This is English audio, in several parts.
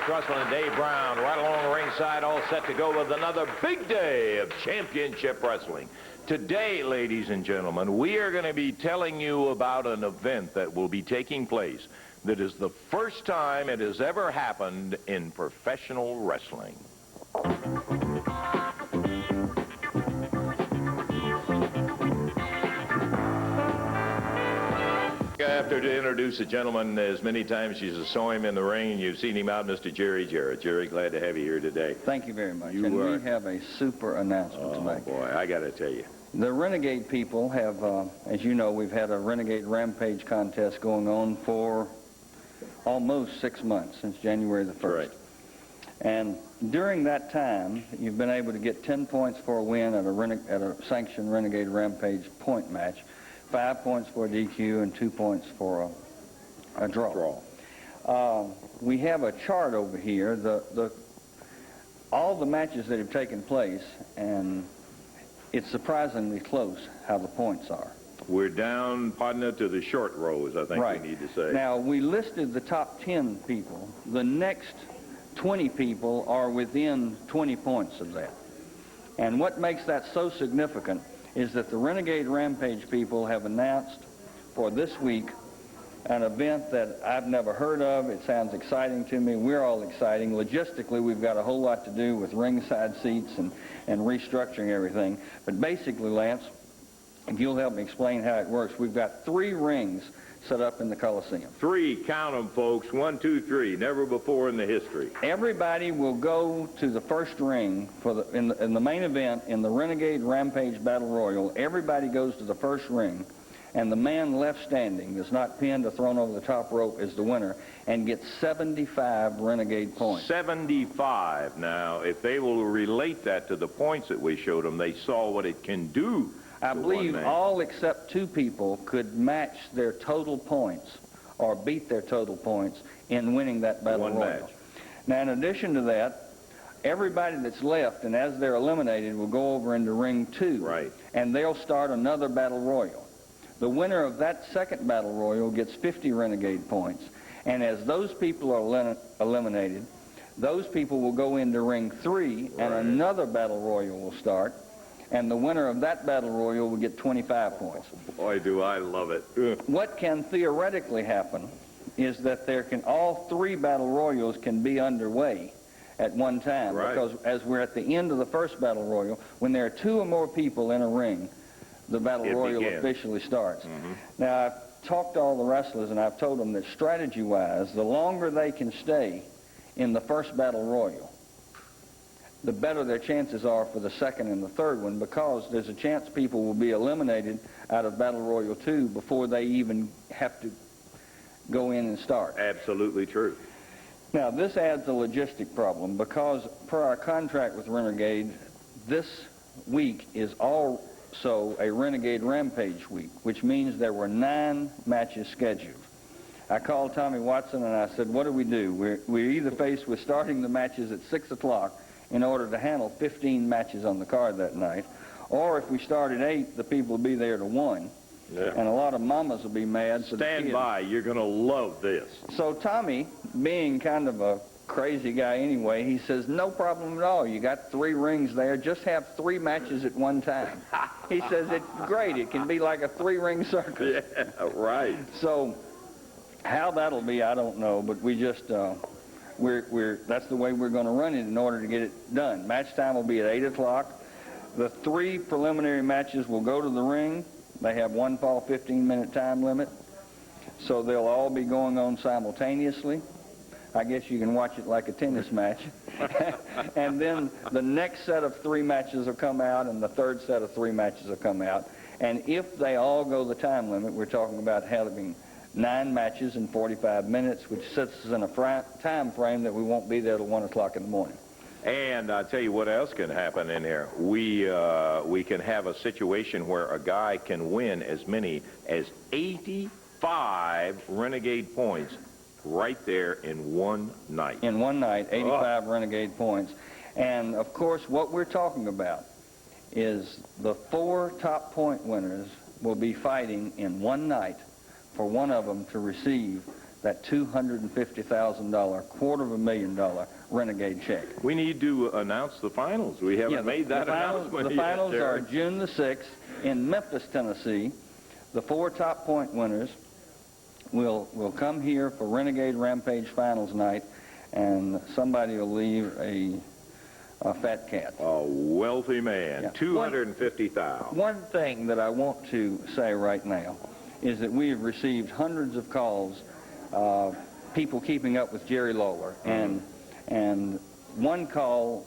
Memphis Wrestling, Dave Brown, right along the ringside, all set to go with another big day of championship wrestling. Today, ladies and gentlemen, we are going to be telling you about an event that will be taking place that is the first time it has ever happened in professional wrestling. I have to introduce a gentleman as many times as you saw him in the ring and you've seen him out, Mr. Jerry Jarrett. Jerry, glad to have you here today. Thank you very much. We have a super announcement to make. Oh, boy, I got to tell you. The Renegade people have, as you know, we've had a Renegade Rampage contest going on for almost 6 months, since January the 1st. Right. And during that time, you've been able to get 10 points for a win at a sanctioned Renegade Rampage point match, 5 points for a DQ, and 2 points for a draw. We have a chart over here, all the matches that have taken place, and it's surprisingly close how the points are. We're down, partner, to the short rows, I think Right. we need to say. Now, we listed the top 10 people. The next 20 people are within 20 points of that. And what makes that so significant is that the Renegade Rampage people have announced for this week an event that I've never heard of. It sounds exciting to me. We're all exciting. Logistically, we've got a whole lot to do with ringside seats and restructuring everything. But basically, Lance, if you'll help me explain how it works, we've got 3 rings set up in the Coliseum. 3, count them, folks. 1, 2, 3. Never before in the history. Everybody will go to the first ring for in the main event in the Renegade Rampage Battle Royal. Everybody goes to the first ring, and the man left standing, that's not pinned or thrown over the top rope, is the winner and gets 75 Renegade points. 75. Now, if they will relate that to the points that we showed them, they saw what it can do. I believe all except 2 people could match their total points or beat their total points in winning that Battle Royal. Match. Now, in addition to that, everybody that's left, and as they're eliminated, will go over into Ring 2. Right. And they'll start another Battle Royal. The winner of that second Battle Royal gets 50 Renegade points. And as those people are eliminated, those people will go into Ring 3, and another Battle Royal will start. And the winner of that Battle Royal will get 25 points. Boy, do I love it. What can theoretically happen is that all 3 Battle Royals can be underway at one time. Right. Because as we're at the end of the first Battle Royal, when there are 2 or more people in a ring, the Battle Royal officially starts. Now, I've talked to all the wrestlers, and I've told them that strategy-wise, the longer they can stay in the first Battle Royal, the better their chances are for the second and the third one, because there's a chance people will be eliminated out of Battle Royal 2 before they even have to go in and start. Absolutely true. Now, this adds a logistic problem, because per our contract with Renegade, this week is also a Renegade Rampage week, which means there were 9 matches scheduled. I called Tommy Watson and I said, what do we do? We're either faced with starting the matches at 6 o'clock in order to handle 15 matches on the card that night, or if we start at 8, the people will be there to 1. Yeah. And a lot of mamas will be mad. Stand by. You're going to love this. So Tommy, being kind of a crazy guy anyway, he says, no problem at all. You got 3 rings there. Just have 3 matches at one time. He says, it's great. It can be like a 3-ring circus. Yeah, right. So how that'll be, I don't know, but we just... that's the way we're going to run it in order to get it done. Match time will be at 8 o'clock. The 3 preliminary matches will go to the ring. They have one fall 15-minute time limit. So they'll all be going on simultaneously. I guess you can watch it like a tennis match. And then the next set of 3 matches will come out, and the third set of 3 matches will come out. And if they all go the time limit, we're talking about having 9 matches in 45 minutes, which sets us in a time frame that we won't be there till 1 o'clock in the morning. And I'll tell you what else can happen in here. We can have a situation where a guy can win as many as 85 Renegade points right there in one night. In one night, 85 Renegade points. And, of course, what we're talking about is the 4 top point winners will be fighting in one night for one of them to receive that $250,000, $250,000 Renegade check. We need to announce the finals. We haven't made that announcement The yet, finals are Jerry. June the 6th in Memphis, Tennessee. The 4 top point winners will come here for Renegade Rampage Finals night, and somebody will leave a fat cat. A wealthy man, Yeah. 250,000. One thing that I want to say right now is that we have received hundreds of calls, people keeping up with Jerry Lawler, and one call,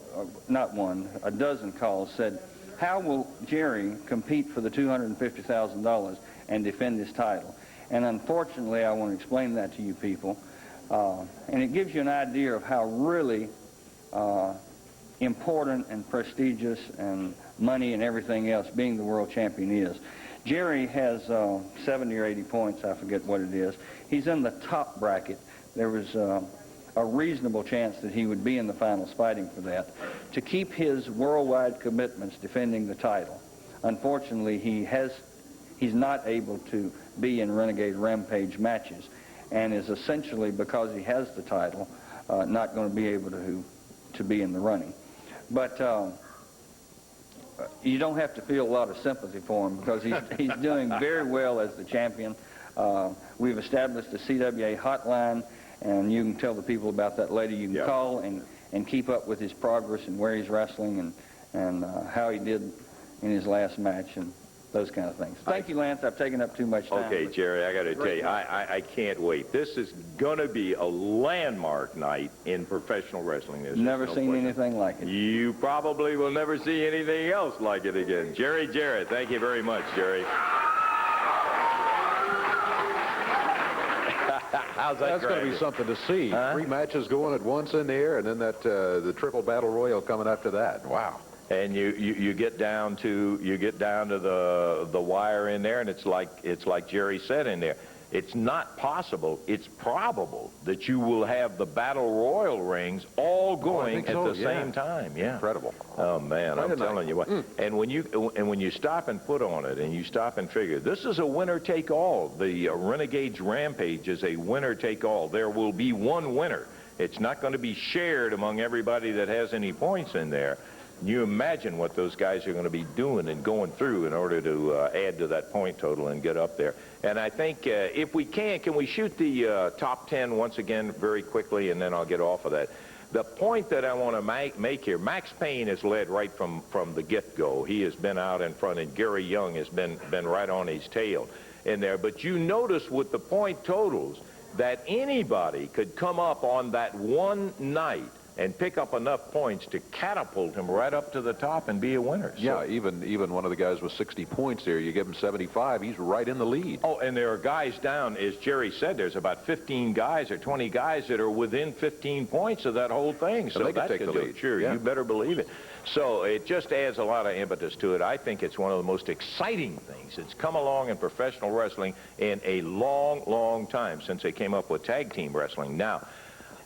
not one, a dozen calls said, how will Jerry compete for the $250,000 and defend his title? And unfortunately, I want to explain that to you people, and it gives you an idea of how really important and prestigious and money and everything else being the world champion is. Jerry has 70 or 80 points, I forget what it is. He's in the top bracket. There was a reasonable chance that he would be in the finals fighting for that. To keep his worldwide commitments defending the title, unfortunately he's not able to be in Renegade Rampage matches, and is essentially, because he has the title, not going to be able to be in the running. But you don't have to feel a lot of sympathy for him, because he's doing very well as the champion. We've established a CWA hotline, and you can tell the people about that later. You can call and keep up with his progress and where he's wrestling and how he did in his last match and those kind of things. Thank you, Lance. I've taken up too much time. Okay, Jerry, I got to tell you, I can't wait. This is going to be a landmark night in professional wrestling. Never seen anything like it. You probably will never see anything else like it again. Jerry Jarrett, thank you very much, Jerry. How's that? That's going to be something to see. Huh? 3 matches going at once in the air, and then that the triple battle royal coming after that. Wow. And you get down to the wire in there, and it's like Jerry said in there. It's not possible. It's probable that you will have the battle royal rings all going at the same time. Yeah. Incredible. Oh man, I'm telling you what. And when you stop and put on it, and you stop and figure, this is a winner take all. The Renegades Rampage is a winner take all. There will be one winner. It's not going to be shared among everybody that has any points in there. You imagine what those guys are going to be doing and going through in order to add to that point total and get up there. And I think if we can we shoot the top 10 once again very quickly, and then I'll get off of that. The point that I want to make here, Max Payne has led right from the get-go. He has been out in front, and Gary Young has been right on his tail in there. But you notice with the point totals that anybody could come up on that one night and pick up enough points to catapult him right up to the top and be a winner. Yeah, even one of the guys with 60 points there, you give him 75, he's right in the lead. Oh, and there are guys down, as Jerry said, there's about 15 guys or 20 guys that are within 15 points of that whole thing. So they could take the lead. Sure, you better believe it. So it just adds a lot of impetus to it. I think it's one of the most exciting things that's come along in professional wrestling in a long, long time since they came up with tag team wrestling. Now,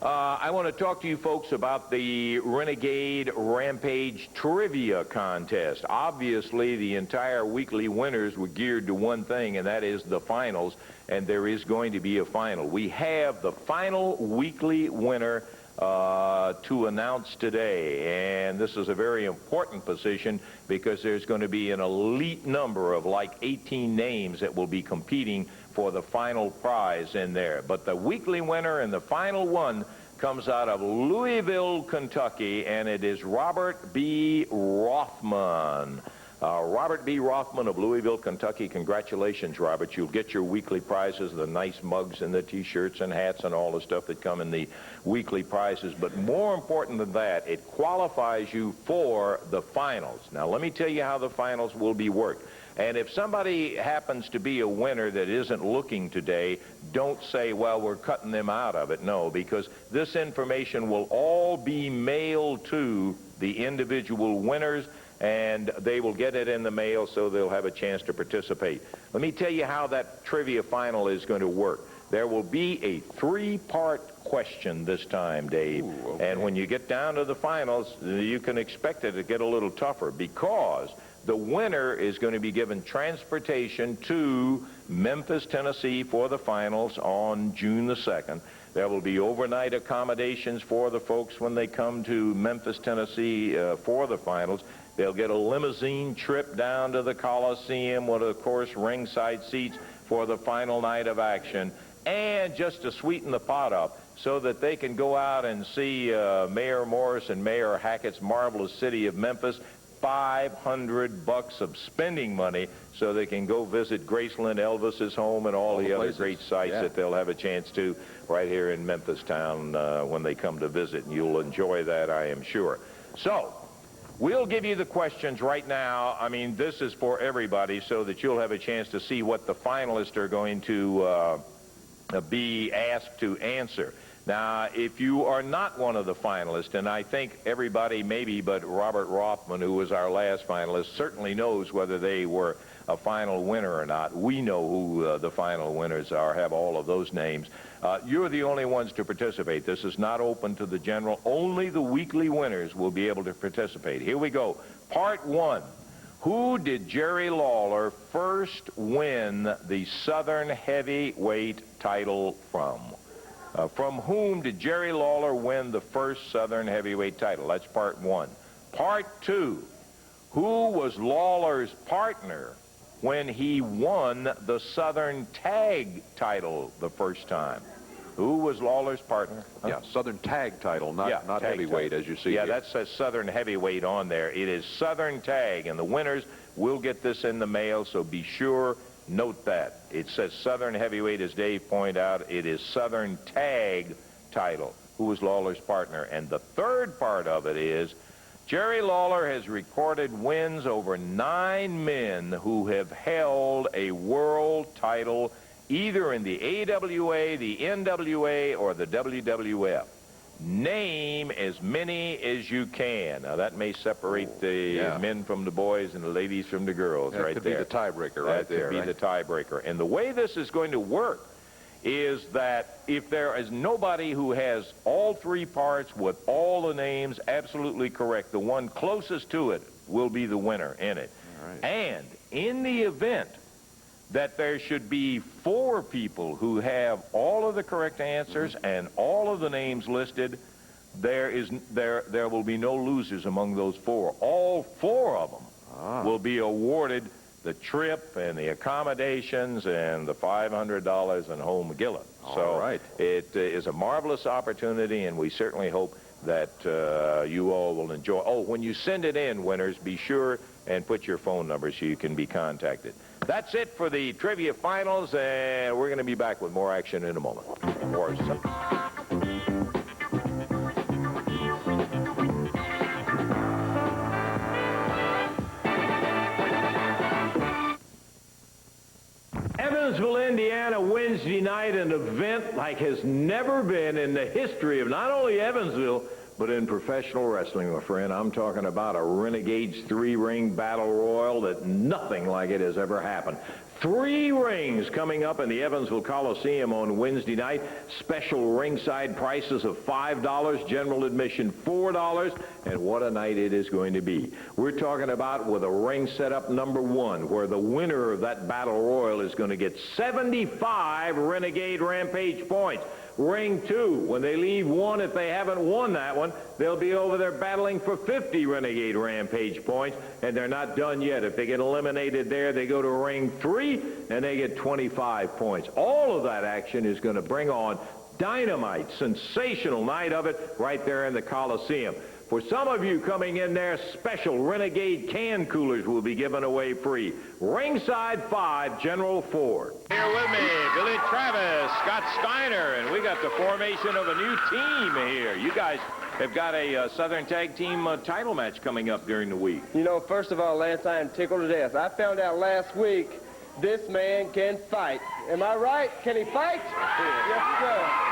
I want to talk to you folks about the Renegade Rampage Trivia Contest. Obviously, the entire weekly winners were geared to one thing, and that is the finals, and there is going to be a final. We have the final weekly winner to announce today, and this is a very important position because there's going to be an elite number of like 18 names that will be competing for the final prize in there. But the weekly winner and the final one comes out of Louisville, Kentucky, and it is Robert B. Rothman. Robert B. Rothman of Louisville, Kentucky. Congratulations, Robert. You'll get your weekly prizes, the nice mugs and the T-shirts and hats and all the stuff that come in the weekly prizes. But more important than that, it qualifies you for the finals. Now, let me tell you how the finals will be worked. And if somebody happens to be a winner that isn't looking today, don't say, well, we're cutting them out of it. No, because this information will all be mailed to the individual winners, and they will get it in the mail, so they'll have a chance to participate. Let me tell you how that trivia final is going to work. There will be a 3-part question this time, Dave. Ooh, okay. And when you get down to the finals, you can expect it to get a little tougher, because the winner is going to be given transportation to Memphis, Tennessee for the finals on June the 2nd. There will be overnight accommodations for the folks when they come to Memphis, Tennessee for the finals. They'll get a limousine trip down to the Coliseum with, of course, ringside seats for the final night of action. And just to sweeten the pot up, so that they can go out and see Mayor Morris and Mayor Hackett's marvelous city of Memphis, $500 of spending money so they can go visit Graceland Elvis's home and all the other great sites that they'll have a chance to right here in Memphis town when they come to visit. And you'll enjoy that, I am sure. So we'll give you the questions right now. I mean, this is for everybody so that you'll have a chance to see what the finalists are going to be asked to answer. Now, if you are not one of the finalists, and I think everybody maybe but Robert Rothman, who was our last finalist, certainly knows whether they were a final winner or not. We know who the final winners are, have all of those names. You're the only ones to participate. This is not open to the general. Only the weekly winners will be able to participate. Here we go. Part 1. Who did Jerry Lawler first win the Southern Heavyweight title from? From whom did Jerry Lawler win the first Southern Heavyweight title? That's part 1. Part 2, who was Lawler's partner when he won the Southern Tag title the first time? Who was Lawler's partner? Huh? Yeah, Southern Tag title, not heavyweight, as you see Yeah, here. that says Southern Heavyweight on there. It is Southern Tag, and the winners will get this in the mail, so be sure. Note that. It says Southern Heavyweight, as Dave pointed out. It is Southern Tag title. Who was Lawler's partner? And the third part of it is Jerry Lawler has recorded wins over 9 men who have held a world title either in the AWA, the NWA, or the WWF. Name as many as you can. Now, that may separate the men from the boys and the ladies from the girls right there. That could be the tiebreaker right there. That could be the tiebreaker. And the way this is going to work is that if there is nobody who has all 3 parts with all the names absolutely correct, the one closest to it will be the winner in it. All right. And in the event that there should be 4 people who have all of the correct answers and all of the names listed, there will be no losers among those 4. All 4 of them will be awarded the trip and the accommodations and the $500 and home McGilla. So it is a marvelous opportunity, and we certainly hope that you all will enjoy. Oh, when you send it in, winners, be sure and put your phone number so you can be contacted. That's it for the trivia finals, and we're going to be back with more action in a moment. Evansville, Indiana, Wednesday night, an event like has never been in the history of not only Evansville, but in professional wrestling, my friend. I'm talking about a Renegades 3-ring battle royal that nothing like it has ever happened. 3 rings coming up in the Evansville Coliseum on Wednesday night. Special ringside prices of $5, general admission $4, and what a night it is going to be. We're talking about with a ring setup number 1, where the winner of that battle royal is going to get 75 Renegade Rampage points. Ring 2, when they leave 1, if they haven't won that one, they'll be over there battling for 50 Renegade Rampage points, and they're not done yet. If they get eliminated there, they go to Ring 3, and they get 25 points. All of that action is going to bring on dynamite, sensational night of it right there in the Coliseum. For some of you coming in there, special Renegade can coolers will be given away free. Ringside 5, General 4. Here with me, Billy Travis, Scott Steiner, and we got the formation of a new team here. You guys have got a Southern Tag Team title match coming up during the week. You know, first of all, Lance, I am tickled to death. I found out last week this man can fight. Am I right? Can he fight? Yes, sir.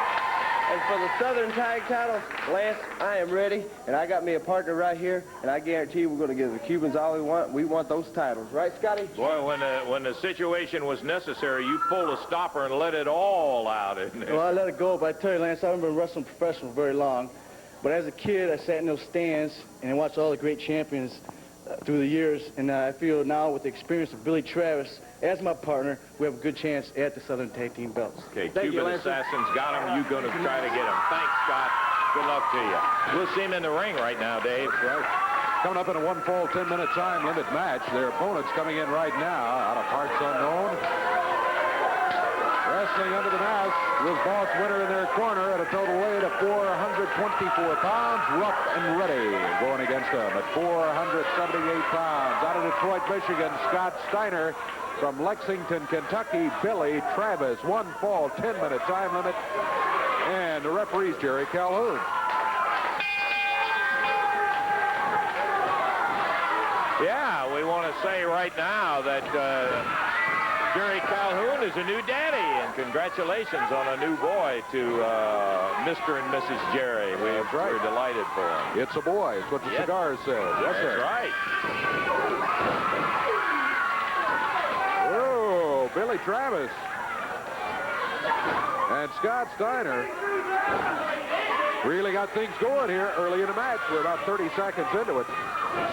And for the Southern Tag title, Lance, I am ready, and I got me a partner right here, and I guarantee you we're going to give the Cubans all we want. We want those titles. Right, Scotty? Boy, when the situation was necessary, you pulled a stopper and let it all out in there. Well, I let it go, but I tell you, Lance, I haven't been wrestling professional very long. But as a kid, I sat in those stands and I watched all the great champions through the years, and I feel now with the experience of Billy Travis as my partner, we have a good chance at the Southern Tag Team belts. Okay, Thank Cuban you, Lance. Assassins got him. You're going to try to get him. Thanks, Scott. Good luck to you. We'll see him in the ring right now, Dave. Right. Coming up in a one-fall 10-minute time limit match. Their opponents coming in right now out of parts unknown. Wrestling under the mask with Boss Winter in their corner at a total weight of 424 pounds. Rough and Ready going against them at 478 pounds. Out of Detroit, Michigan, Scott Steiner. From Lexington, Kentucky, Billy Travis. One fall, 10-minute time limit. And the referee's Jerry Calhoun. Yeah, we want to say right now that Jerry Calhoun is a new daddy, and congratulations on a new boy to Mr. and Mrs. Jerry. We're delighted for him. It's a boy. It's what the cigar says. Yes, sir. That's right. Oh, Billy Travis. And Scott Steiner really got things going here early in the match. We're about 30 seconds into it.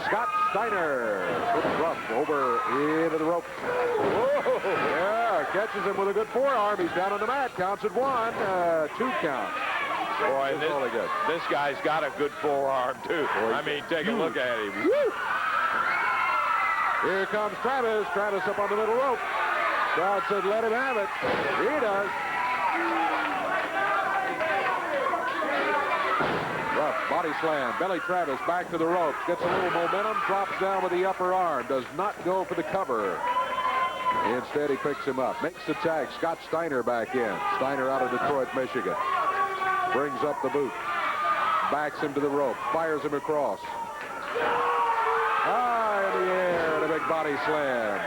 Scott Steiner puts Ruff over into the rope. Whoa, yeah, catches him with a good forearm. He's down on the mat. Counts at 1, 2 count. Boy, this guy's got a good forearm, too. I mean, take a look at him. Woo! Here comes Travis. Travis up on the middle rope. Crowd said, let him have it. He does. Rough body slam. Billy Travis back to the ropes. Gets a little momentum. Drops down with the upper arm. Does not go for the cover. Instead, he picks him up. Makes the tag. Scott Steiner back in. Steiner out of Detroit, Michigan. Brings up the boot. Backs him to the rope. Fires him across. High in the air and a big body slam.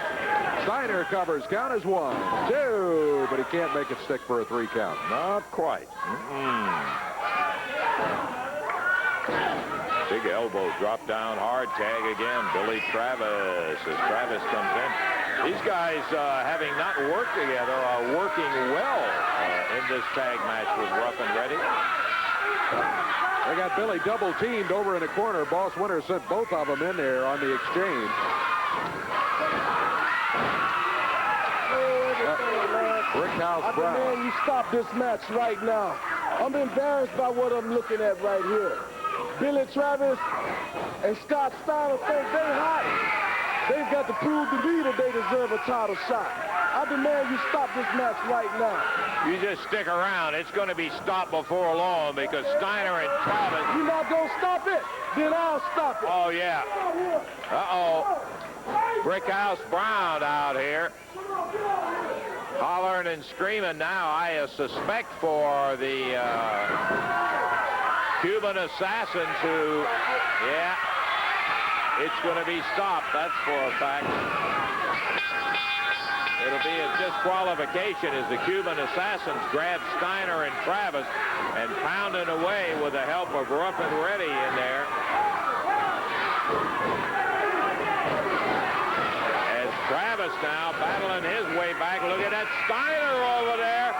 Steiner covers. Count is 1, 2, but he can't make it stick for a 3 count. Not quite. Big elbow, drop down, hard tag again. Billy Travis as Travis comes in. These guys, having not worked together, are working well in this tag match with Rough and Ready. They got Billy double-teamed over in the corner. Boss Winter sent both of them in there on the exchange. Brickhouse Brown. I demand you stop this match right now. I'm embarrassed by what I'm looking at right here. Billy Travis and Scott Steiner think they hot. They've got to prove to me that they deserve a title shot. I demand you stop this match right now. You just stick around. It's going to be stopped before long because Steiner and Travis... You're not going to stop it? Then I'll stop it. Oh, yeah. Uh-oh. Brickhouse Brown out here. Hollering and screaming now, I suspect, for the Cuban Assassins who, yeah, it's going to be stopped. That's for a fact. It'll be a disqualification as the Cuban Assassins grab Steiner and Travis and pounding away with the help of Rough and Ready in there. Travis now battling his way back. Look at that Steiner over there,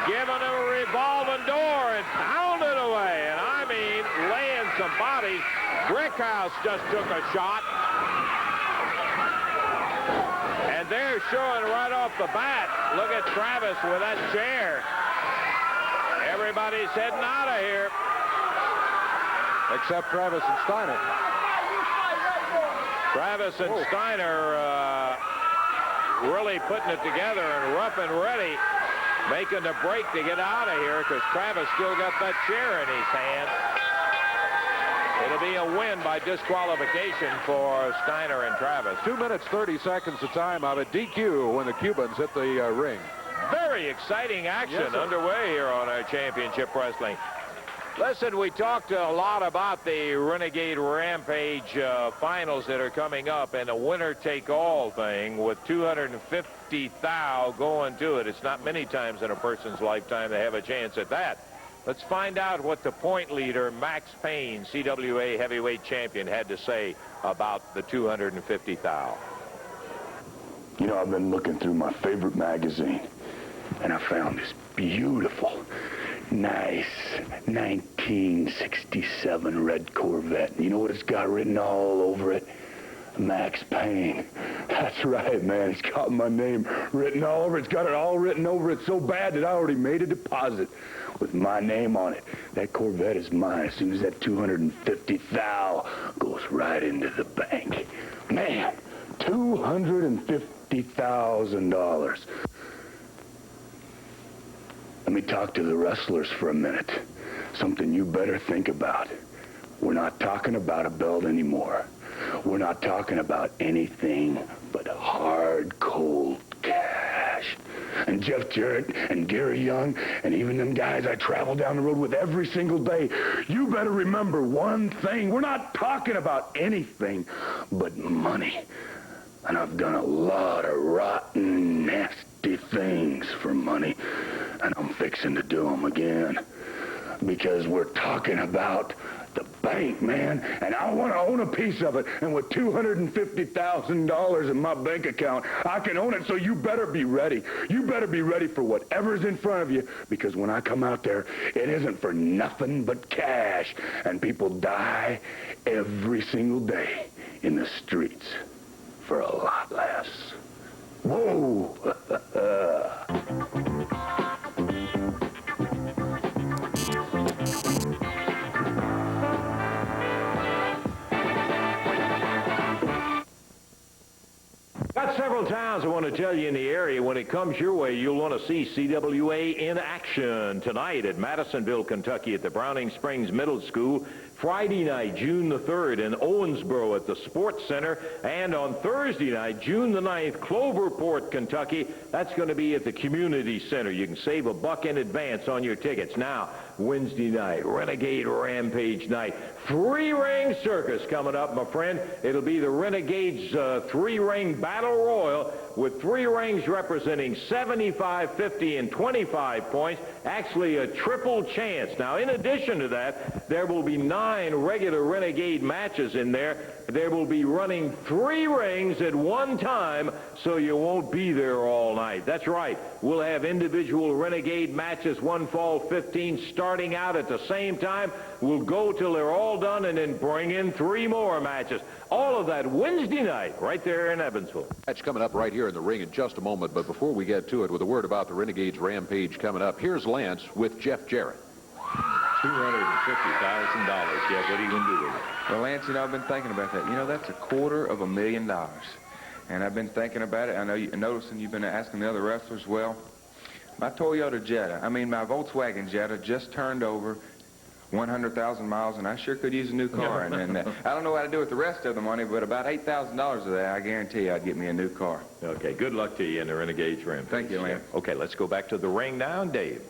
giving him a revolving door and pounding away. And I mean, laying some bodies. Brickhouse just took a shot. And they're showing right off the bat. Look at Travis with that chair. Everybody's heading out of here. Except Travis and Steiner. Travis and Steiner really putting it together, and Rough and Ready making the break to get out of here because Travis still got that chair in his hand. It'll be a win by disqualification for Steiner and Travis. 2 minutes, 30 seconds of time of a DQ when the Cubans hit the ring. Very exciting action underway here on our Championship Wrestling. Listen, we talked a lot about the Renegade Rampage finals that are coming up and a winner-take-all thing with 250 thou going to it. It's not many times in a person's lifetime they have a chance at that. Let's find out what the point leader, Max Payne, CWA heavyweight champion, had to say about the 250 thou. You know, I've been looking through my favorite magazine, and I found this beautiful, nice 1967 red Corvette. You know what it's got written all over it? Max Payne. That's right, man. It's got my name written all over. It's got it all written over it so bad that I already made a deposit with my name on it. That Corvette is mine as soon as that 250 thou goes right into the bank. Man, $250,000. Let me talk to the wrestlers for a minute. Something you better think about. We're not talking about a belt anymore. We're not talking about anything but hard, cold cash. And Jeff Jarrett and Gary Young and even them guys I travel down the road with every single day, you better remember one thing. We're not talking about anything but money. And I've done a lot of rotten, nasty things for money. And I'm fixing to do them again. Because we're talking about the bank, man, and I want to own a piece of it. And with $250,000 in my bank account, I can own it, so you better be ready. You better be ready for whatever's in front of you, because when I come out there, it isn't for nothing but cash. And people die every single day in the streets for a lot less. Whoa! Got several towns I want to tell you in the area. When it comes your way, you'll want to see CWA in action tonight at Madisonville, Kentucky at the Browning Springs Middle School. Friday night, June the 3rd in Owensboro at the Sports Center. And on Thursday night, June the 9th, Cloverport, Kentucky. That's going to be at the Community Center. You can save $1 in advance on your tickets. Now, Wednesday night, Renegade Rampage night. Three-ring circus coming up, my friend. It'll be the Renegades three-ring battle royal with 3 rings representing 75, 50, and 25 points. Actually, a triple chance. Now, in addition to that, there will be 9 regular Renegade matches in there. There will be running 3 rings at one time, so you won't be there all night. That's right. We'll have individual Renegade matches, 1 fall 15, starting out at the same time. We'll go till they're all done and then bring in 3 more matches. All of that Wednesday night right there in Evansville. Match coming up right here in the ring in just a moment. But before we get to it, with a word about the Renegades Rampage coming up, here's Lance with Jeff Jarrett. $250,000. Jeff, what are you going to do with it? Well, Lance, I've been thinking about that. That's $250,000. And I've been thinking about it. I know noticing you've been asking the other wrestlers. Well, my Toyota Jetta, my Volkswagen Jetta just turned over 100,000 miles, and I sure could use a new car. And I don't know what to do with the rest of the money, but about $8,000 of that, I guarantee you I'd get me a new car. Okay, good luck to you in the Renegades Rampage. Thank you, Lance. Okay, let's go back to the ring now, Dave.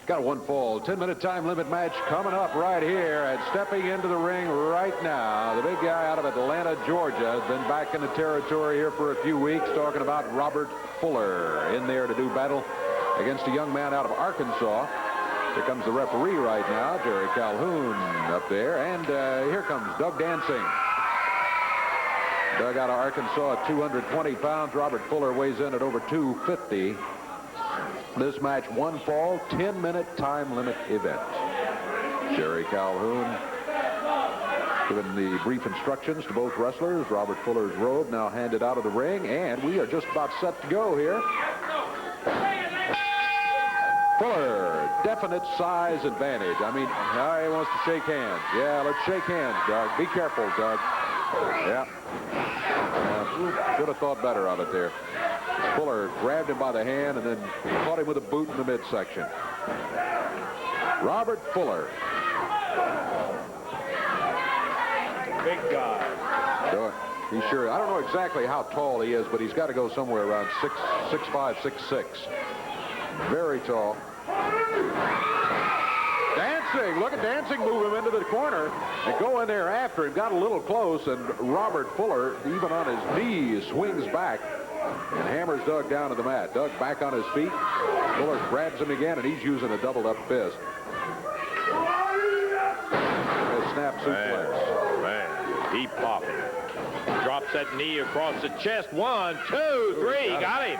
Got a 1 fall, 10-minute time limit match coming up right here, and stepping into the ring right now, the big guy out of Atlanta, Georgia, has been back in the territory here for a few weeks, talking about Robert Fuller, in there to do battle against a young man out of Arkansas. Here comes the referee right now, Jerry Calhoun up there, and here comes Doug Dancing. Doug out of Arkansas at 220 pounds. Robert Fuller weighs in at over 250. This match, 1 fall, 10-minute time limit event. Jerry Calhoun giving the brief instructions to both wrestlers. Robert Fuller's robe now handed out of the ring, and we are just about set to go here. Fuller, definite size advantage. Now he wants to shake hands. Yeah, let's shake hands, Doug. Be careful, Doug. Yeah. Should have thought better of it there. Fuller grabbed him by the hand and then caught him with a boot in the midsection. Robert Fuller. Big guy. So he's sure. I don't know exactly how tall he is, but he's got to go somewhere around 6'5", 6'6". Very tall. Dancing. Look at Dancing move him into the corner and go in there after him. Got a little close, and Robert Fuller, even on his knees, swings back and hammers Doug down to the mat. Doug back on his feet. Fuller grabs him again, and he's using a doubled-up fist. A snap suplex. Man, he popping. Drops that knee across the chest. 1, 2, 3. Got him.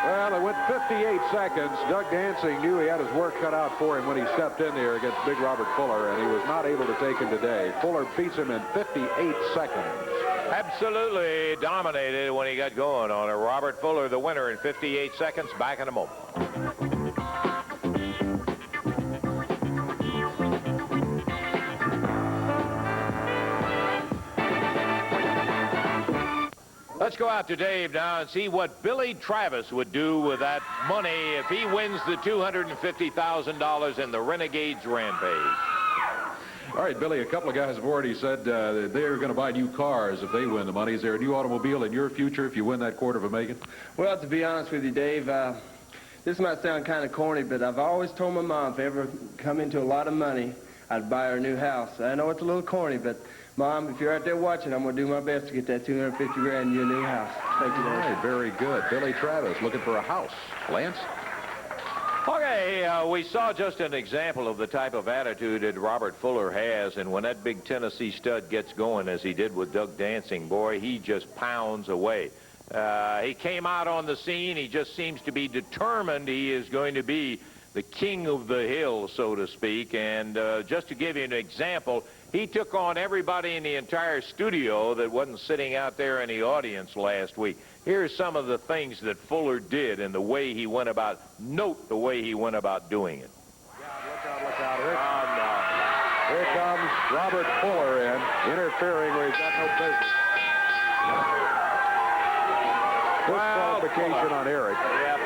Well, it went 58 seconds. Doug Dancing knew he had his work cut out for him when he stepped in there against Big Robert Fuller, and he was not able to take him today. Fuller beats him in 58 seconds. Absolutely dominated when he got going on it. Robert Fuller, the winner in 58 seconds. Back in a moment. Let's go out to Dave now and see what Billy Travis would do with that money if he wins the $250,000 in the Renegades Rampage. All right, Billy, a couple of guys have already said that they're going to buy new cars if they win the money. Is there a new automobile in your future if you win that $250,000? Well, to be honest with you, Dave, this might sound kind of corny, but I've always told my mom if I ever come into a lot of money, I'd buy her a new house. I know it's a little corny, but Mom, if you're out there watching, I'm going to do my best to get that $250,000 in your new house. Thank you, Dave. All right, very good. Billy Travis looking for a house. Lance? Okay, we saw just an example of the type of attitude that Robert Fuller has, and when that big Tennessee stud gets going, as he did with Doug Dancing, boy, he just pounds away. He came out on the scene. He just seems to be determined he is going to be the king of the hill, so to speak. And just to give you an example, he took on everybody in the entire studio that wasn't sitting out there in the audience last week. Here's some of the things that Fuller did and the way he went about, note the way he went about doing it. Look out. Here comes Robert Fuller in, interfering where he's got no business. Disqualification on Eric. Yep.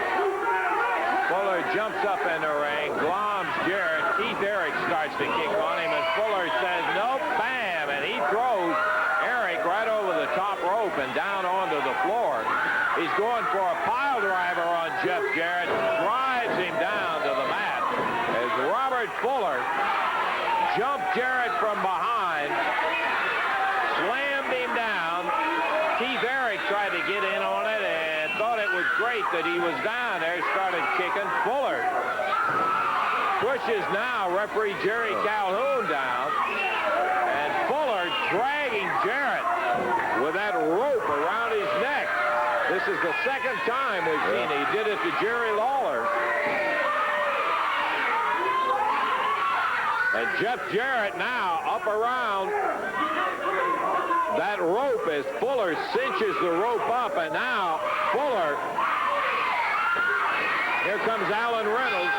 Fuller jumps up in the ring, gloms Jarrett. Keith Eric starts to kick on him, and Fuller says, nope, bam, and he throws Eric right over the top rope and down onto the floor. He's going for a pile driver on Jeff Jarrett, drives him down to the mat as Robert Fuller jumped Jarrett from behind, slammed him down. Keith Eric tried to get in on it and thought it was great that he was down there, started kicking. Fuller pushes now referee Jerry Calhoun down, and Fuller dragging Jarrett with that rope around his neck. This is the second time we've seen he did it to Jerry Lawler. And Jeff Jarrett now up around that rope as Fuller cinches the rope up, and now Fuller, here comes Alan Reynolds.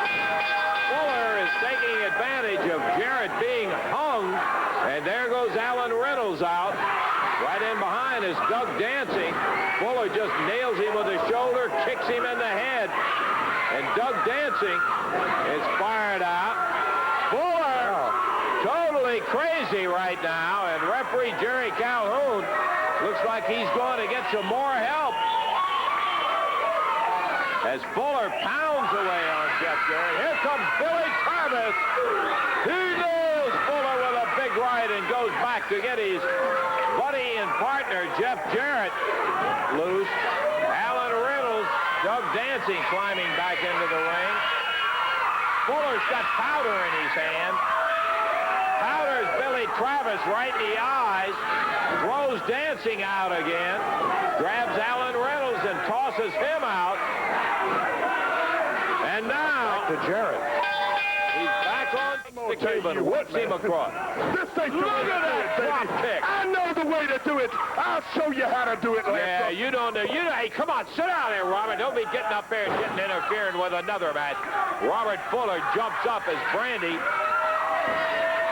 Fuller is taking advantage of Jarrett being hung, and there goes Alan Reynolds out. Right in behind is Doug Dancing. Fuller just nails him with his shoulder, kicks him in the head, and Doug Dancing is fired out. Fuller totally crazy right now, and referee Jerry Calhoun looks like he's going to get some more help as Fuller pounds away on Jeff Jarrett. Here comes Billy Travis. He nails Fuller with a big right and goes back to get his buddy and partner Jeff Jarrett loose. Alan Reynolds, Doug Dancing climbing back into the ring. Fuller's got powder in his hand. Powders Billy Travis right in the eyes, throws Dancing out again, grabs Alan Reynolds and tosses him out. And now To Jarrett. he's back on the Cuban, whips him across. This ain't the way Look to at do that it, baby. drop kick. I know the way to do it. I'll show you how to do it, Lance. Yeah, you don't know. Hey, come on, sit down there, Robert. Don't be getting up there and getting interfering with another match. Robert Fuller jumps up as Brandy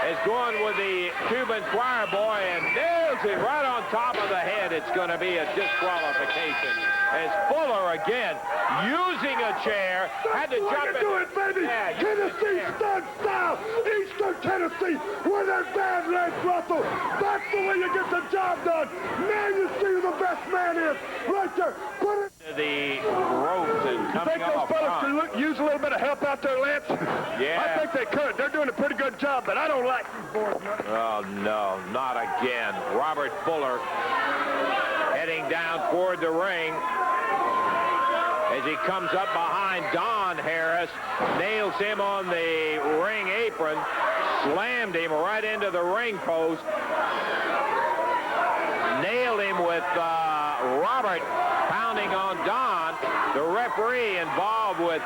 is going with the Cuban choir boy and nails him right on top of the head. It's going to be a disqualification. As Fuller again, using a chair, had to jump in. Do it, baby. Yeah, use Tennessee the chair. stud style. Eastern Tennessee with that bad Lance Russell. That's the way you get the job done. Now you see who the best man is. Right there. Put it. The ropes and You coming think those off fellas front. could use a little bit of help out there, Lance? Yeah. I think they could. They're doing a pretty good job, but I don't like these boys. Oh, no, not again. Robert Fuller heading down toward the ring as he comes up behind Don Harris, nails him on the ring apron, slammed him right into the ring post, nailed him with Robert pounding on Don, the referee involved with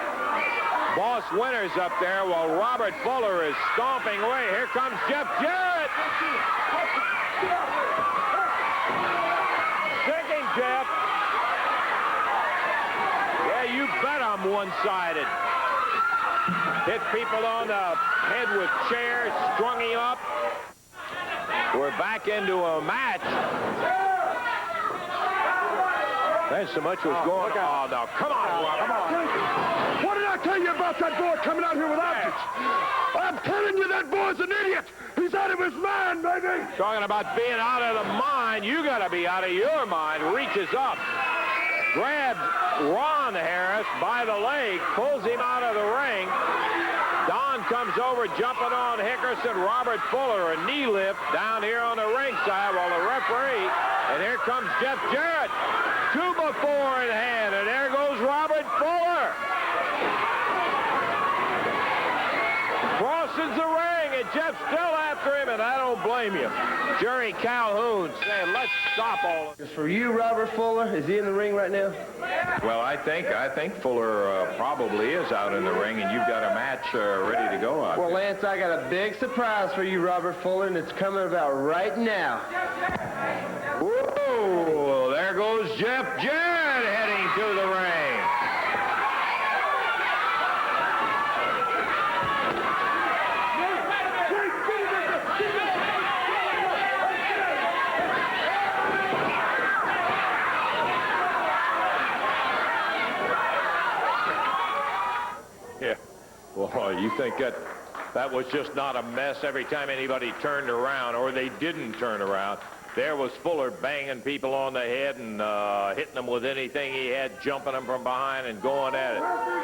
Boss Winters up there, while Robert Fuller is stomping away. Here comes Jeff Jarrett. Sinking Jeff. Yeah, you bet I'm one-sided. Hit people on the head with chairs, strung him up. We're back into a match. There's so much was going on. Oh, no, come on, Robert. Come on. What did I tell you about that boy coming out here with objects? I'm telling you, that boy's an idiot. He's out of his mind, baby. Talking about being out of the mind, you got to be out of your mind. Reaches up, grabs Ron Harris by the leg, pulls him out of the ring. Don comes over, jumping on Hickerson. Robert Fuller, a knee lift down here on the ringside, while the referee, and here comes Jeff Jarrett. 2 before in hand, and there goes Robert Fuller. Crosses the ring, and Jeff's still after him, and I don't blame you. Jerry Calhoun saying, let's stop all of this. For you, Robert Fuller, is he in the ring right now? Well, I think Fuller probably is out in the ring, and you've got a match ready to go out. Well, Lance, I got a big surprise for you, Robert Fuller, and it's coming about right now. Whoa, there goes Jeff Jarrett heading to the ring. Yeah, well, you think that was just not a mess every time anybody turned around, or they didn't turn around. There was Fuller banging people on the head and hitting them with anything he had, jumping them from behind and going at it.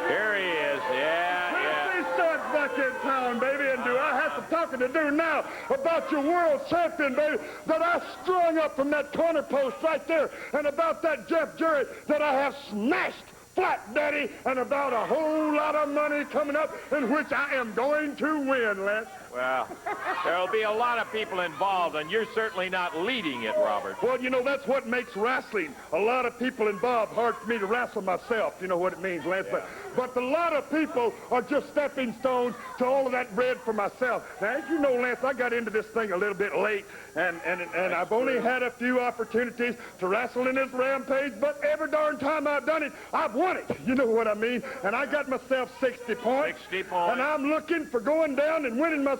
Here he is. Yeah. He starts back in town, baby, and do I have some talking to do now about your world champion, baby, that I strung up from that corner post right there, and about that Jeff Jarrett that I have smashed flat, Daddy, and about a whole lot of money coming up in which I am going to win, Lance. Well, there'll be a lot of people involved, and you're certainly not leading it, Robert. Well, you know, that's what makes wrestling. A lot of people involved. Hard for me to wrestle myself. You know what it means, Lance. Yeah. But a lot of people are just stepping stones to all of that bread for myself. Now, as you know, Lance, I got into this thing a little bit late, and I've only had a few opportunities to wrestle in this rampage, but every darn time I've done it, I've won it. You know what I mean? And I got myself 60 points. 60 points. And I'm looking for going down and winning myself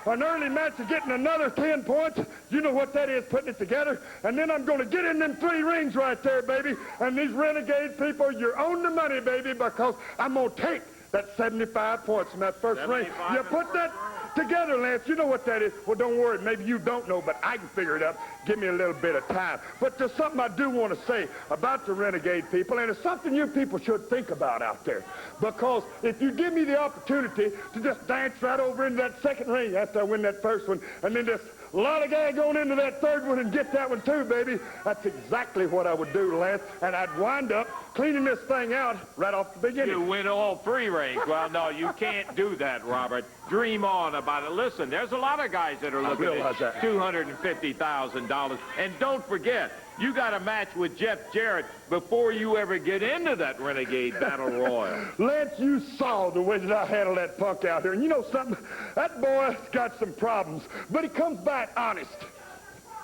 an early match and getting another 10 points. You know what that is, putting it together. And then I'm going to get in them 3 rings right there, baby. And these renegade people, you're on the money, baby, because I'm going to take that 75 points from that first ring. You put that together, Lance. You know what that is. Well, don't worry. Maybe you don't know, but I can figure it out. Give me a little bit of time. But there's something I do want to say about the renegade people, and it's something you people should think about out there. Because if you give me the opportunity to just dance right over into that second ring after I win that first one, and then just lollygag going into that third one and get that one too, baby, that's exactly what I would do, Lance. And I'd wind up cleaning this thing out right off the beginning. You win all 3 rings. Well, no, you can't do that, Robert. Dream on about it. Listen, there's a lot of guys that are looking at $250,000. And don't forget, you got a match with Jeff Jarrett before you ever get into that Renegade Battle Royal. Lance, you saw the way that I handled that punk out here. And you know something? That boy's got some problems, but he comes back honest.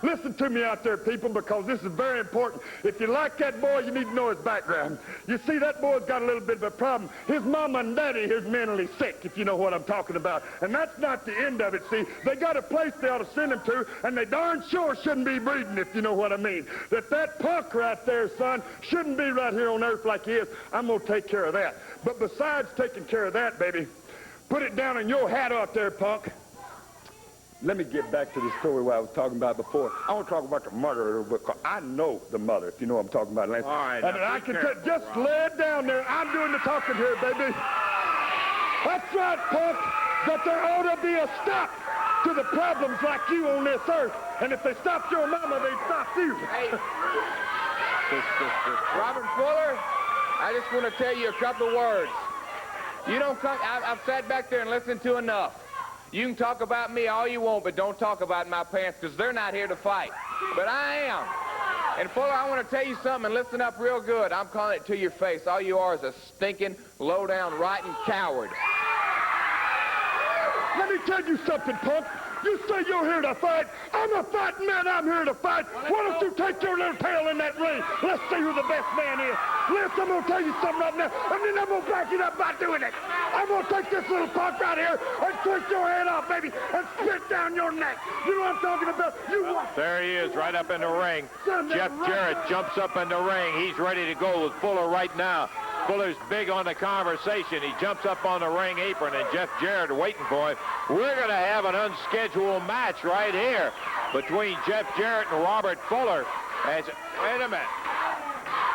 Listen to me out there, people, because this is very important. If you like that boy, you need to know his background. You see, that boy's got a little bit of a problem. His mama and daddy is mentally sick, if you know what I'm talking about. And that's not the end of it, see. They got a place they ought to send him to, and they darn sure shouldn't be breeding, if you know what I mean. That punk right there, son, shouldn't be right here on earth like he is. I'm going to take care of that. But besides taking care of that, baby, put it down in your hat out there, punk. Let me get back to the story what I was talking about before. I want to talk about the murderer because I know the mother, if you know what I'm talking about, Lance. All right. And I can just lay it down there. I'm doing the talking here, baby. That's right, punk. That there ought to be a stop to the problems like you on this earth. And if they stopped your mama, they'd stop you. Hey, Robert Fuller, I just want to tell you a couple of words. You don't come. I've sat back there and listened to enough. You can talk about me all you want, but don't talk about my parents, because they're not here to fight. But I am. And Fuller, I want to tell you something, and listen up real good. I'm calling it to your face. All you are is a stinking, low-down, rotten coward. Let me tell you something, punk. You say you're here to fight. I'm a fighting man. I'm here to fight. Why don't you take your little tail in that ring? Let's see who the best man is. Listen, I'm going to tell you something right now, and then I'm going to back it up by doing it. I'm going to take this little punk right here and twist your head off, baby, and spit down your neck. You know what I'm talking about? You watch. There he is, right up in the ring. Jeff Jarrett jumps up in the ring. He's ready to go with Fuller right now. Fuller's big on the conversation. He jumps up on the ring apron, and Jeff Jarrett waiting for him. We're going to have an unscheduled match right here between Jeff Jarrett and Robert Fuller. Wait a minute.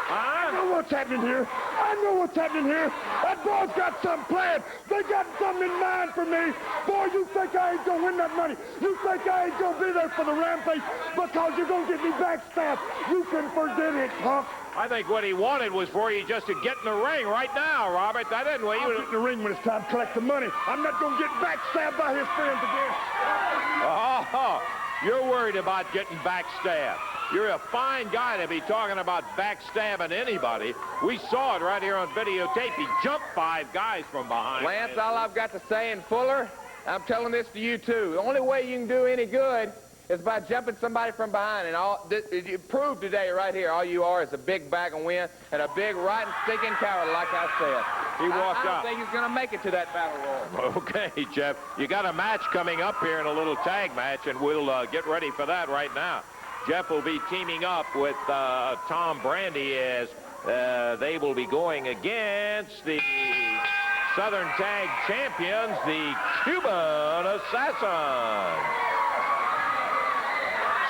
I know what's happening here. I know what's happening here. That boy's got something planned. They got something in mind for me. Boy, you think I ain't going to win that money. You think I ain't going to be there for the rampage because you're going to get me backstabbed. You can forget it, punk. I think what he wanted was for you just to get in the ring right now, Robert. That didn't wait. I'll get in the ring when it's time to collect the money. I'm not going to get backstabbed by his friends again. Oh, you're worried about getting backstabbed. You're a fine guy to be talking about backstabbing anybody. We saw it right here on videotape. He jumped 5 guys from behind. Lance, all I've got to say, and Fuller, I'm telling this to you, too. The only way you can do any good is by jumping somebody from behind. And you proved today right here, all you are is a big bag of wind and a big rotten stinking coward, like I said. He walked I out. don't think he's going to make it to that battle royal. Okay, Jeff. You got a match coming up here in a little tag match, and we'll get ready for that right now. Jeff will be teaming up with Tom Brandy as they will be going against the Southern Tag Champions, the Cuban Assassins.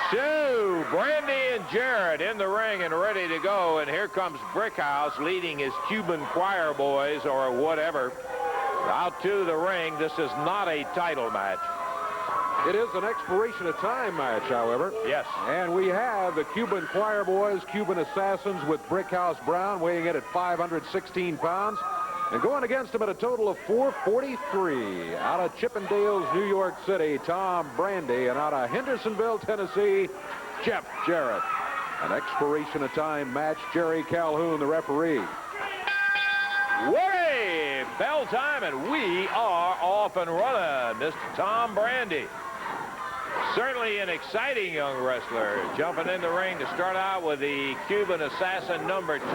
So, Brandy and Jarrett in the ring and ready to go, and here comes Brickhouse leading his Cuban choir boys or whatever out to the ring. This is not a title match. It is an expiration of time match, however. Yes. And we have the Cuban Choir Boys, Cuban Assassins with Brickhouse Brown weighing in at 516 pounds. And going against him at a total of 443. Out of Chippendales, New York City, Tom Brandy. And out of Hendersonville, Tennessee, Jeff Jarrett. An expiration of time match. Jerry Calhoun, the referee. Way! Bell time, and we are off and running. Mr. Tom Brandy. Certainly an exciting young wrestler. Jumping in the ring to start out with the Cuban Assassin number 2.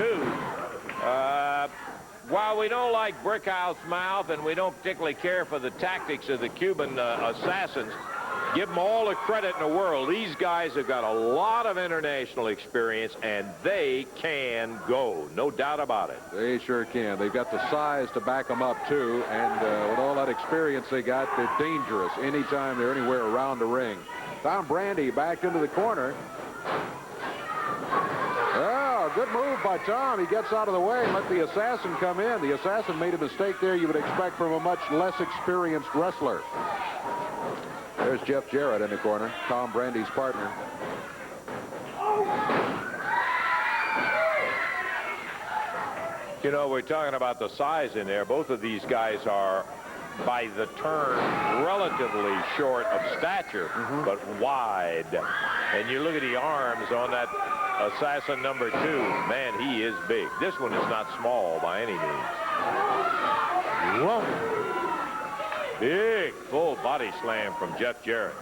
While we don't like Brickhouse's mouth and we don't particularly care for the tactics of the Cuban Assassins, give them all the credit in the world. These guys have got a lot of international experience, and they can go. No doubt about it. They sure can. They've got the size to back them up, too. And with all that experience they got, they're dangerous anytime they're anywhere around the ring. Tom Brandy back into the corner. Oh, good move by Tom. He gets out of the way and let the Assassin come in. The Assassin made a mistake there you would expect from a much less experienced wrestler. There's Jeff Jarrett in the corner, Tom Brandy's partner. You know, we're talking about the size in there. Both of these guys are, by the term, relatively short of stature, but wide. And you look at the arms on that Assassin number 2. Man, he is big. This one is not small by any means. Whoa. Big full body slam from Jeff Jarrett.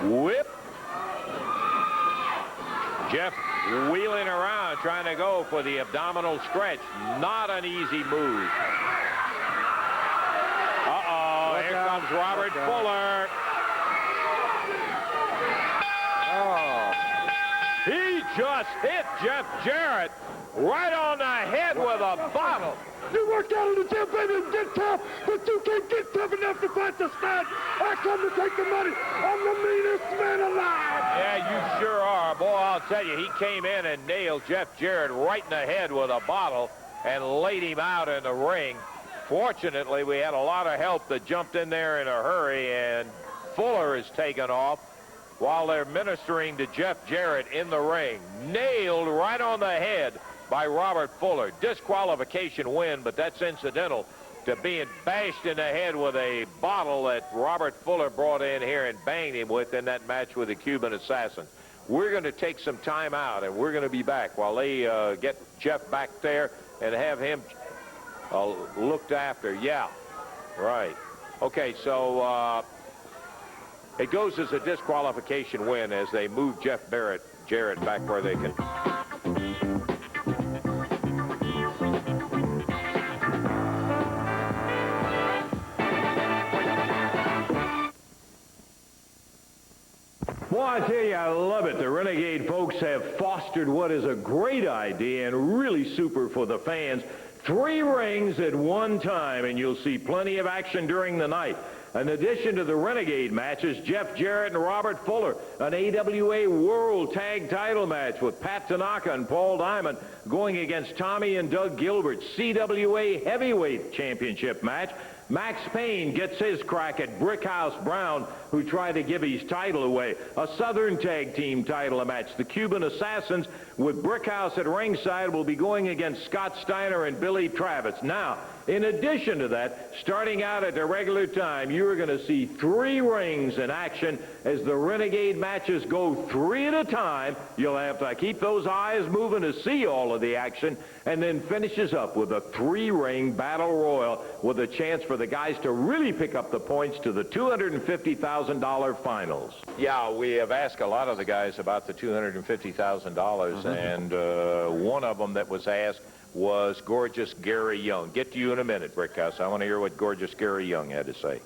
Whip. Jeff wheeling around trying to go for the abdominal stretch. Not an easy move. Uh-oh, here comes Robert Fuller. Oh, he just hit Jeff Jarrett right on the head with a bottle. You work out in the gym, baby, and get tough, but you can't get tough enough to fight the snag. I come to take the money. I'm the meanest man alive. Yeah, you sure are. Boy, I'll tell you, he came in and nailed Jeff Jarrett right in the head with a bottle and laid him out in the ring. Fortunately, we had a lot of help that jumped in there in a hurry, and Fuller is taken off while they're ministering to Jeff Jarrett in the ring. Nailed right on the head by Robert Fuller. Disqualification win, but that's incidental to being bashed in the head with a bottle that Robert Fuller brought in here and banged him with in that match with the Cuban Assassin. We're going to take some time out, and we're going to be back while they get Jeff back there and have him looked after. Yeah, right. Okay, so it goes as a disqualification win as they move Jeff Jarrett back where they can. Well, I tell you, I love it. The Renegade folks have fostered what is a great idea and really super for the fans. 3 rings at one time, and you'll see plenty of action during the night. In addition to the Renegade matches, Jeff Jarrett and Robert Fuller, an AWA World Tag Title match with Pat Tanaka and Paul Diamond going against Tommy and Doug Gilbert, CWA Heavyweight Championship match. Max Payne gets his crack at Brickhouse Brown, who tried to give his title away. A Southern Tag Team title match. The Cuban Assassins, with Brickhouse at ringside, will be going against Scott Steiner and Billy Travis. Now, in addition to that, starting out at the regular time, you're going to see 3 rings in action as the Renegade matches go 3 at a time. You'll have to keep those eyes moving to see all of the action, and then finishes up with a 3-ring battle royal with a chance for the guys to really pick up the points to the $250,000 finals. Yeah, we have asked a lot of the guys about the $250,000, and one of them that was asked was Gorgeous Gary Young. Get to you in a minute, Brickhouse. I want to hear what Gorgeous Gary Young had to say.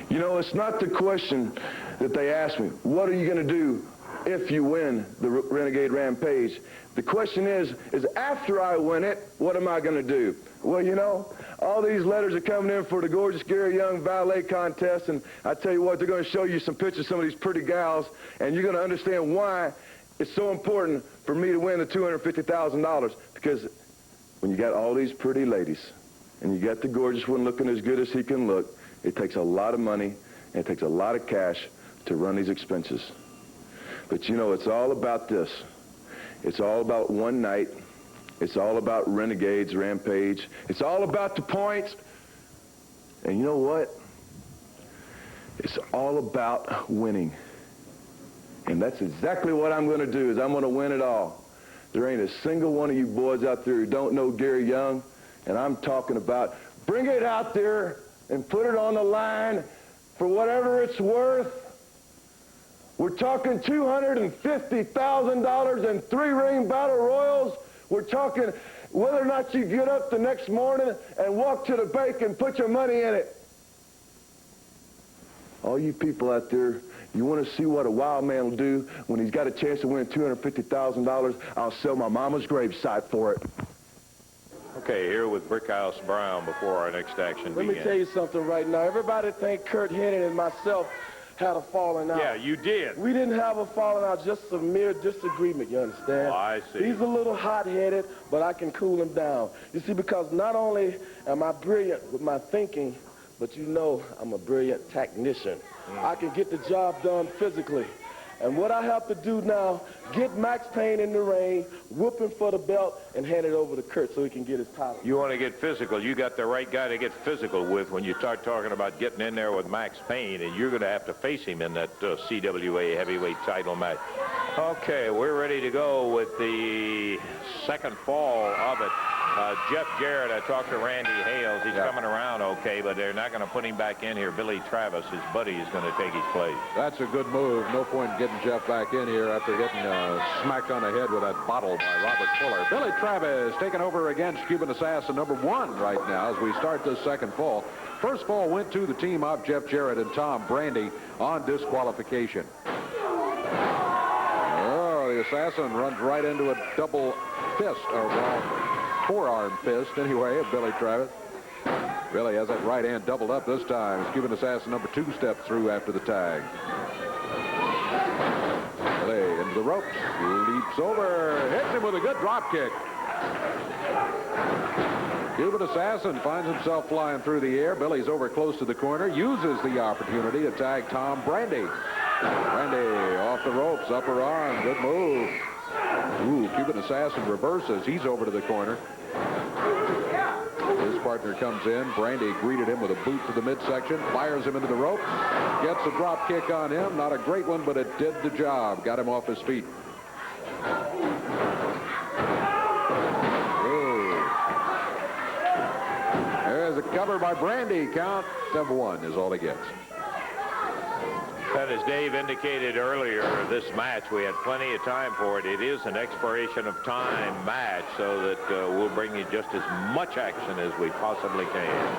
You know, it's not the question that they asked me, what are you going to do if you win the Renegade Rampage? The question is after I win it, what am I going to do? Well, you know, all these letters are coming in for the Gorgeous Gary Young Valet Contest, and I tell you what, they're going to show you some pictures of some of these pretty gals, and you're going to understand why it's so important for me to win the $250,000, because when you got all these pretty ladies, and you got the gorgeous one looking as good as he can look, it takes a lot of money, and it takes a lot of cash to run these expenses. But you know, it's all about this. It's all about one night. It's all about Renegades Rampage. It's all about the points. And you know what? It's all about winning. And that's exactly what I'm going to do, is I'm going to win it all. There ain't a single one of you boys out there who don't know Gary Young, and I'm talking about bring it out there and put it on the line for whatever it's worth. We're talking $250,000 in 3-ring battle royals. We're talking whether or not you get up the next morning and walk to the bank and put your money in it. All you people out there, you want to see what a wild man will do when he's got a chance to win $250,000? I'll sell my mama's gravesite for it. Okay, here with Brickhouse Brown before our next action begins. Let me tell you something right now. Everybody think Kurt Hennig and myself had a falling out. Yeah, you did. We didn't have a falling out, just a mere disagreement, you understand? Oh, I see. He's a little hot-headed, but I can cool him down. You see, because not only am I brilliant with my thinking, but you know I'm a brilliant technician. I can get the job done physically. And what I have to do now, get Max Payne in the ring, whoop him for the belt, and hand it over to Kurt so he can get his title. You want to get physical. You got the right guy to get physical with when you start talking about getting in there with Max Payne, and you're going to have to face him in that CWA heavyweight title match. Okay, we're ready to go with the second fall of it. Jeff Jarrett, I talked to Randy Hales. He's coming around okay, but they're not going to put him back in here. Billy Travis, his buddy, is going to take his place. That's a good move. No point in getting Jeff back in here after getting smacked on the head with that bottle by Robert Fuller. Billy Travis taking over against Cuban Assassin #1 right now as we start this second fall. First fall went to the team of Jeff Jarrett and Tom Brandy on disqualification. Oh, the Assassin runs right into a double fist, or well, forearm fist anyway, of Billy Travis. Really has that right hand doubled up this time. As Cuban Assassin #2 steps through after the tag. Billy into the ropes, leaps over, hits him with a good drop kick. Cuban Assassin finds himself flying through the air. Billy's over close to the corner, uses the opportunity to tag Tom Brandy. Brandy off the ropes, upper arm, good move. Ooh, Cuban Assassin reverses. He's over to the corner. His partner comes in. Brandy greeted him with a boot to the midsection, fires him into the rope, gets a drop kick on him. Not a great one, but it did the job. Got him off his feet. There's a cover by Brandy. Count of 1 is all he gets. And as Dave indicated earlier, this match, we had plenty of time for it. It is an expiration of time match, so that we'll bring you just as much action as we possibly can.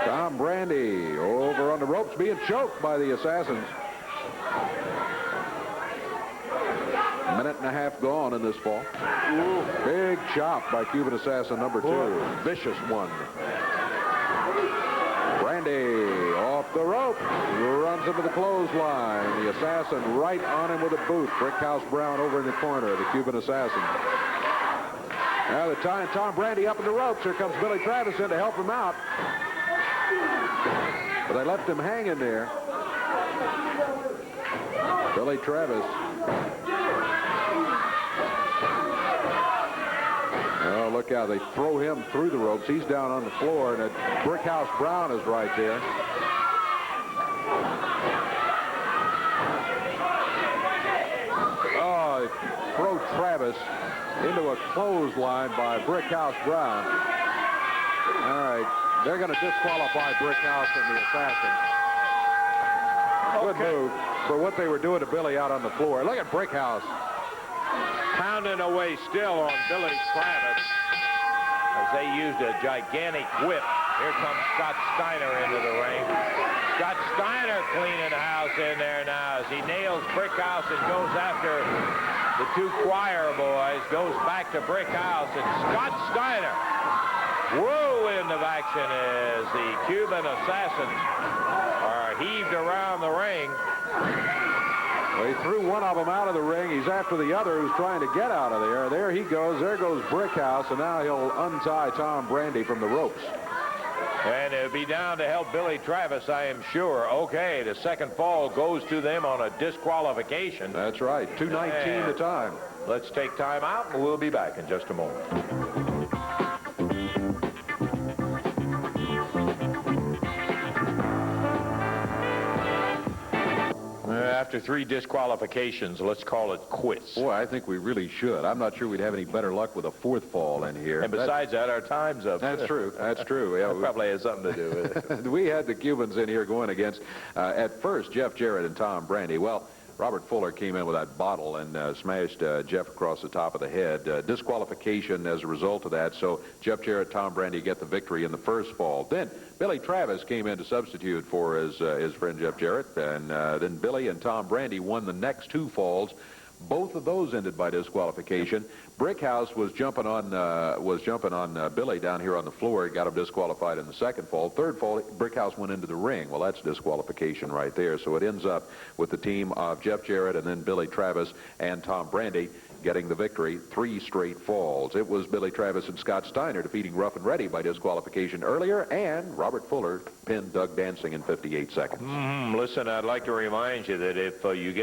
Tom Brandy over on the ropes, being choked by the Assassins. A minute and a half gone in this fall. Ooh. Big chop by Cuban Assassin number 2. Vicious one. Brandy off the rope, runs into the clothesline. The Assassin right on him with a boot. Brickhouse Brown over in the corner, the Cuban Assassin. Now they're tying Tom Brandy up in the ropes. Here comes Billy Travis in to help him out. But they left him hanging there. Billy Travis. Oh, look how they throw him through the ropes. He's down on the floor, and Brickhouse Brown is right there. Oh, they throw Travis into a clothesline by Brickhouse Brown. All right, they're going to disqualify Brickhouse and the Assassin. Good move for what they were doing to Billy out on the floor. Look at Brickhouse. Pounding away still on Billy Travis as they used a gigantic whip. Here comes Scott Steiner into the ring. Scott Steiner cleaning house in there now as he nails Brickhouse and goes after the 2 choir boys. Goes back to Brickhouse, and Scott Steiner whirlwind of action as the Cuban Assassins are heaved around the ring. Well, he threw one of them out of the ring. He's after the other who's trying to get out of there. There he goes. There goes Brickhouse, and now he'll untie Tom Brandy from the ropes. And it'll be down to help Billy Travis, I am sure. Okay, the second fall goes to them on a disqualification. That's right. 2:19 the time. Let's take time out, and we'll be back in just a moment. After 3 disqualifications, let's call it quits. Boy, I think we really should. I'm not sure we'd have any better luck with a 4th fall in here. And besides that, our time's up. That's true. That's true. Yeah, that probably has something to do with it. We had the Cubans in here going against, at first, Jeff Jarrett and Tom Brandy. Well, Robert Fuller came in with that bottle and smashed Jeff across the top of the head. Disqualification as a result of that, so Jeff Jarrett, Tom Brandy get the victory in the first fall. Then Billy Travis came in to substitute for his friend Jeff Jarrett, and then Billy and Tom Brandy won the next 2 falls. Both of those ended by disqualification. Brickhouse was jumping on Billy down here on the floor. He got him disqualified in the second fall. Third fall, Brickhouse went into the ring. Well, that's disqualification right there. So it ends up with the team of Jeff Jarrett and then Billy Travis and Tom Brandy getting the victory, 3 straight falls. It was Billy Travis and Scott Steiner defeating Rough and Ready by disqualification earlier, and Robert Fuller pinned Doug Dancing in 58 seconds. Listen, I'd like to remind you that if you get